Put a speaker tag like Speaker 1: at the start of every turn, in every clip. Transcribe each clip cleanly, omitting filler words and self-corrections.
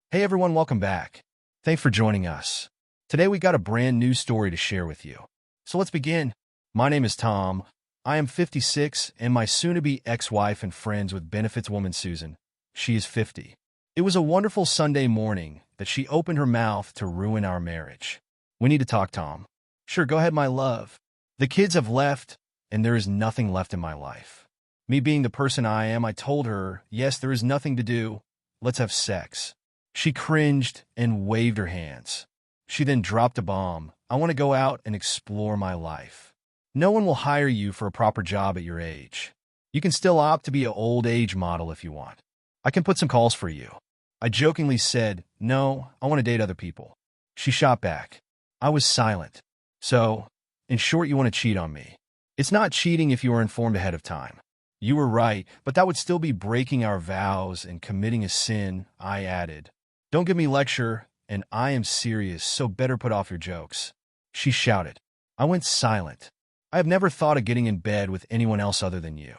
Speaker 1: Hey everyone, welcome back. Thanks for joining us. Today we got a brand new story to share with you. So let's begin. My name is Tom. I am 56 and my soon-to-be ex-wife and friends with benefits woman Susan. She is 50. It was a wonderful Sunday morning that she opened her mouth to ruin our marriage. We need to talk, Tom. Sure, go ahead, my love. The kids have left and there is nothing left in my life. Me being the person I am, I told her, yes, there is nothing to do. Let's have sex. She cringed and waved her hands. She then dropped a bomb. I want to go out and explore my life. No one will hire you for a proper job at your age. You can still opt to be an old age model if you want. I can put some calls for you. I jokingly said, no, I want to date other people. She shot back. I was silent. So, in short, you want to cheat on me. It's not cheating if you are informed ahead of time. You were right, but that would still be breaking our vows and committing a sin, I added. Don't give me lecture, and I am serious, so better put off your jokes. She shouted. I went silent. I have never thought of getting in bed with anyone else other than you.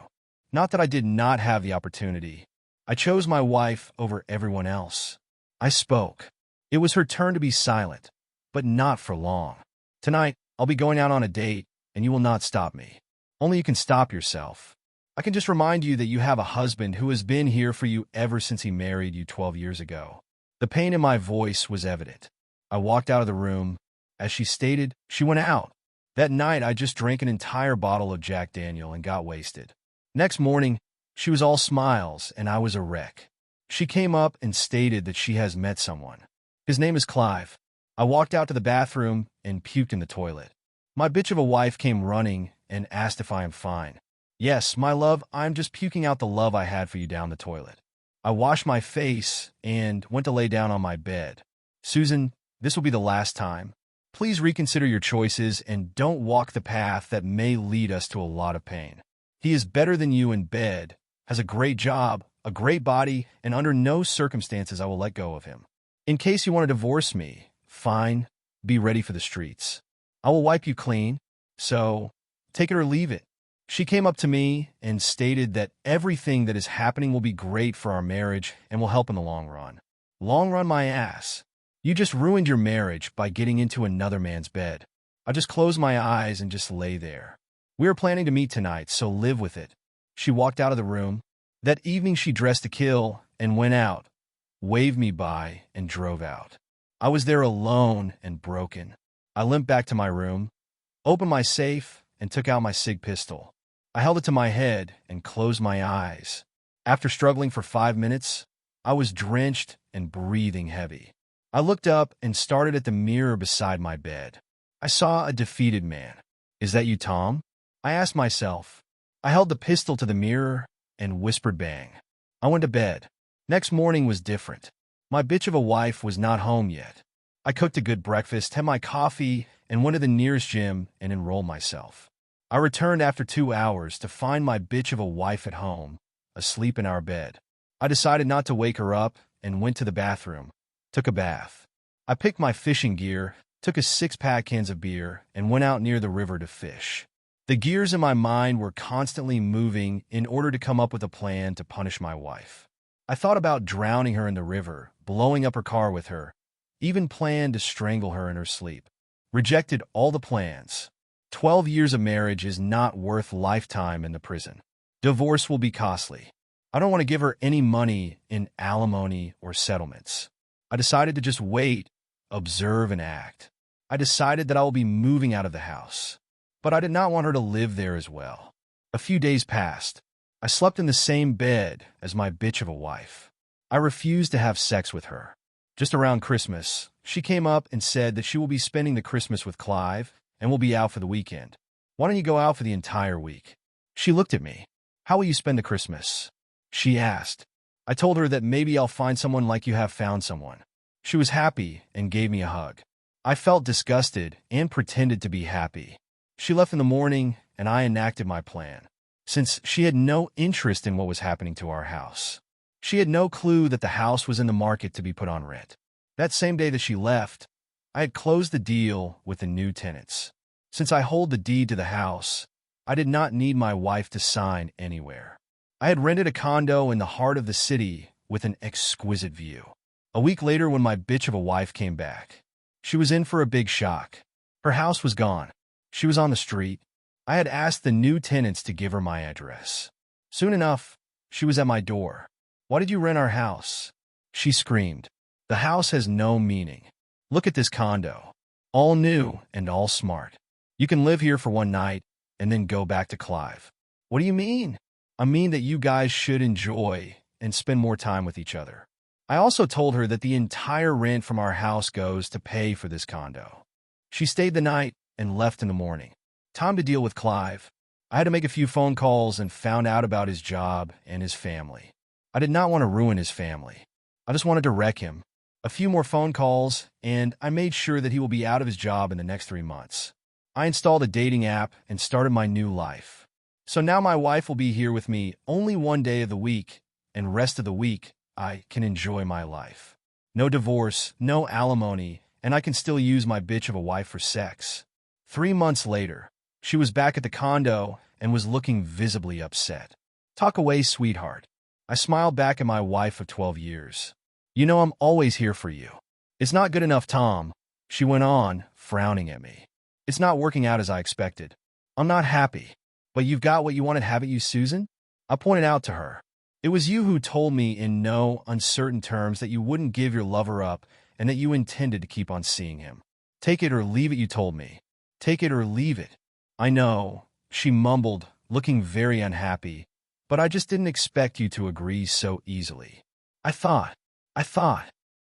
Speaker 1: Not that I did not have the opportunity. I chose my wife over everyone else. I spoke. It was her turn to be silent, but not for long. Tonight, I'll be going out on a date, and you will not stop me. Only you can stop yourself. I can just remind you that you have a husband who has been here for you ever since he married you 12 years ago. The pain in my voice was evident. I walked out of the room. As she stated, she went out. That night, I just drank an entire bottle of Jack Daniel and got wasted. Next morning, she was all smiles, and I was a wreck. She came up and stated that she has met someone. His name is Clive. I walked out to the bathroom and puked in the toilet. My bitch of a wife came running and asked if I am fine. Yes, my love, I'm just puking out the love I had for you down the toilet. I washed my face and went to lay down on my bed. Susan, this will be the last time. Please reconsider your choices and don't walk the path that may lead us to a lot of pain. He is better than you in bed, has a great job, a great body, and under no circumstances I will let go of him. In case you want to divorce me, fine, be ready for the streets. I will wipe you clean, so take it or leave it. She came up to me and stated that everything that is happening will be great for our marriage and will help in the long run. Long run my ass. You just ruined your marriage by getting into another man's bed. I just closed my eyes and just lay there. We are planning to meet tonight, so live with it. She walked out of the room. That evening she dressed to kill and went out, waved me by, and drove out. I was there alone and broken. I limped back to my room, opened my safe, and took out my SIG pistol. I held it to my head and closed my eyes. After struggling for 5 minutes, I was drenched and breathing heavy. I looked up and started at the mirror beside my bed. I saw a defeated man. Is that you, Tom? I asked myself. I held the pistol to the mirror and whispered bang. I went to bed. Next morning was different. My bitch of a wife was not home yet. I cooked a good breakfast, had my coffee, and went to the nearest gym and enrolled myself. I returned after 2 hours to find my bitch of a wife at home, asleep in our bed. I decided not to wake her up and went to the bathroom, took a bath. I picked my fishing gear, took a 6-pack cans of beer, and went out near the river to fish. The gears in my mind were constantly moving in order to come up with a plan to punish my wife. I thought about drowning her in the river, blowing up her car with her, even planned to strangle her in her sleep. Rejected all the plans. 12 years of marriage is not worth lifetime in the prison. Divorce will be costly. I don't want to give her any money in alimony or settlements. I decided to just wait, observe, and act. I decided that I will be moving out of the house. But I did not want her to live there as well. A few days passed. I slept in the same bed as my bitch of a wife. I refused to have sex with her. Just around Christmas, she came up and said that she will be spending the Christmas with Clive and will be out for the weekend. Why don't you go out for the entire week? She looked at me. How will you spend the Christmas? She asked. I told her that maybe I'll find someone like you have found someone. She was happy and gave me a hug. I felt disgusted and pretended to be happy. She left in the morning and I enacted my plan, since she had no interest in what was happening to our house. She had no clue that the house was in the market to be put on rent. That same day that she left, I had closed the deal with the new tenants. Since I hold the deed to the house, I did not need my wife to sign anywhere. I had rented a condo in the heart of the city with an exquisite view. A week later, when my bitch of a wife came back, she was in for a big shock. Her house was gone. She was on the street. I had asked the new tenants to give her my address. Soon enough, she was at my door. "Why did you rent our house?" She screamed. "The house has no meaning. Look at this condo. All new and all smart. You can live here for one night and then go back to Clive." "What do you mean?" "I mean that you guys should enjoy and spend more time with each other." I also told her that the entire rent from our house goes to pay for this condo. She stayed the night and left in the morning. Time to deal with Clive. I had to make a few phone calls and found out about his job and his family. I did not want to ruin his family. I just wanted to wreck him. A few more phone calls, and I made sure that he will be out of his job in the next 3 months. I installed a dating app and started my new life. So now my wife will be here with me only one day of the week, and rest of the week, I can enjoy my life. No divorce, no alimony, and I can still use my bitch of a wife for sex. 3 months later, she was back at the condo and was looking visibly upset. "Talk away, sweetheart." I smiled back at my wife of 12 years. "You know I'm always here for you." "It's not good enough, Tom," she went on, frowning at me. "It's not working out as I expected. I'm not happy." "But you've got what you wanted, haven't you, Susan?" I pointed out to her. "It was you who told me in no uncertain terms that you wouldn't give your lover up and that you intended to keep on seeing him. Take it or leave it, you told me. Take it or leave it." "I know," she mumbled, looking very unhappy, "but I just didn't expect you to agree so easily." I thought.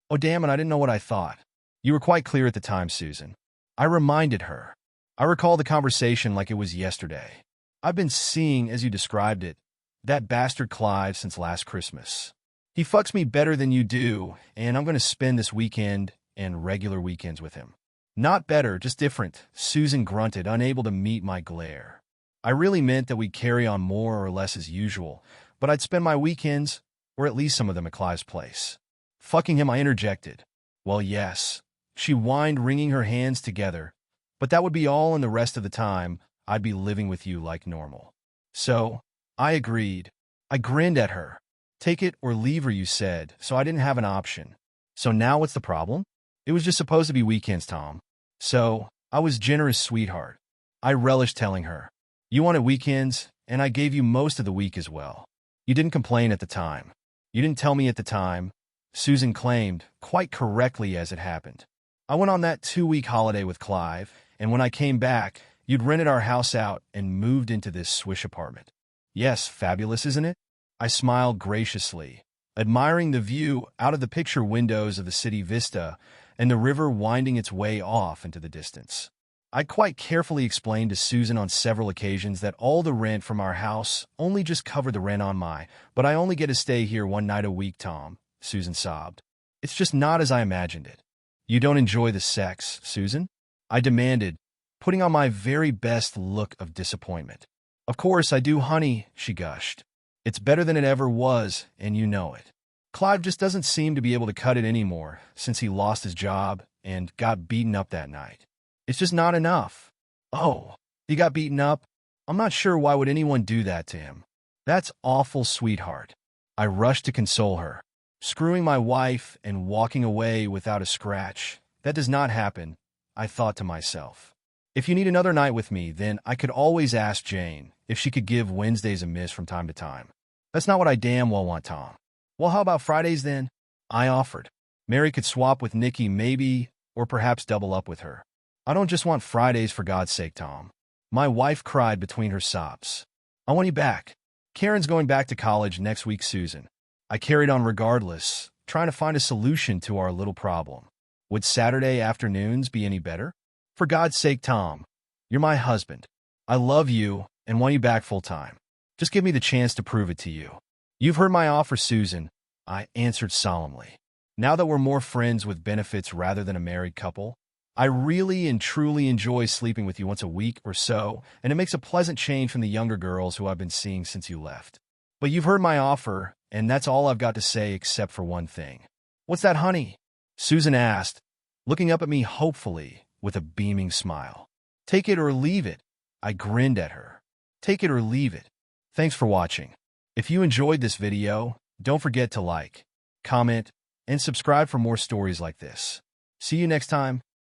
Speaker 1: Oh, damn it, I didn't know what I thought. "You were quite clear at the time, Susan." I reminded her. I recall the conversation like it was yesterday. "I've been seeing, as you described it, that bastard Clive since last Christmas. He fucks me better than you do, and I'm going to spend this weekend and regular weekends with him." "Not better, just different," Susan grunted, unable to meet my glare. I really meant that we'd carry on more or less as usual, but I'd spend my weekends, or at least some of them, at Clive's place. "Fucking him," I interjected. "Well, yes." She whined, wringing her hands together. "But that would be all, and the rest of the time, I'd be living with you like normal." So, I agreed. I grinned at her. "Take it or leave her," you said, so I didn't have an option. "So now what's the problem?" "It was just supposed to be weekends, Tom." "So, I was generous, sweetheart." I relished telling her. "You wanted weekends, and I gave you most of the week as well. You didn't complain at the time." "You didn't tell me at the time," Susan claimed, quite correctly as it happened. "I went on that 2-week holiday with Clive, and when I came back, you'd rented our house out and moved into this swish apartment." "Yes, fabulous, isn't it?" I smiled graciously, admiring the view out of the picture windows of the city vista and the river winding its way off into the distance. I quite carefully explained to Susan on several occasions that all the rent from our house only just covered the rent on my, "But I only get to stay here one night a week, Tom," Susan sobbed. "It's just not as I imagined it." "You don't enjoy the sex, Susan?" I demanded, putting on my very best look of disappointment. "Of course I do, honey," she gushed. "It's better than it ever was, and you know it. Clive just doesn't seem to be able to cut it anymore since he lost his job and got beaten up that night. It's just not enough." "Oh, he got beaten up? I'm not sure why would anyone do that to him." "That's awful, sweetheart." I rushed to console her. "Screwing my wife and walking away without a scratch. That does not happen," I thought to myself. "If you need another night with me, then I could always ask Jane if she could give Wednesdays a miss from time to time. That's not what I damn well want, Tom." "Well, how about Fridays then?" I offered. "Mary could swap with Nikki maybe, or perhaps double up with her." "I don't just want Fridays, for God's sake, Tom." My wife cried between her sobs. "I want you back. Karen's going back to college next week, Susan." I carried on regardless, trying to find a solution to our little problem. "Would Saturday afternoons be any better?" "For God's sake, Tom. You're my husband. I love you and want you back full time. Just give me the chance to prove it to you." "You've heard my offer, Susan," I answered solemnly. "Now that we're more friends with benefits rather than a married couple, I really and truly enjoy sleeping with you once a week or so, and it makes a pleasant change from the younger girls who I've been seeing since you left. But you've heard my offer, and that's all I've got to say except for one thing." "What's that, honey?" Susan asked, looking up at me hopefully with a beaming smile. "Take it or leave it." I grinned at her. "Take it or leave it." Thanks for watching. If you enjoyed this video, don't forget to like, comment, and subscribe for more stories like this. See you next time.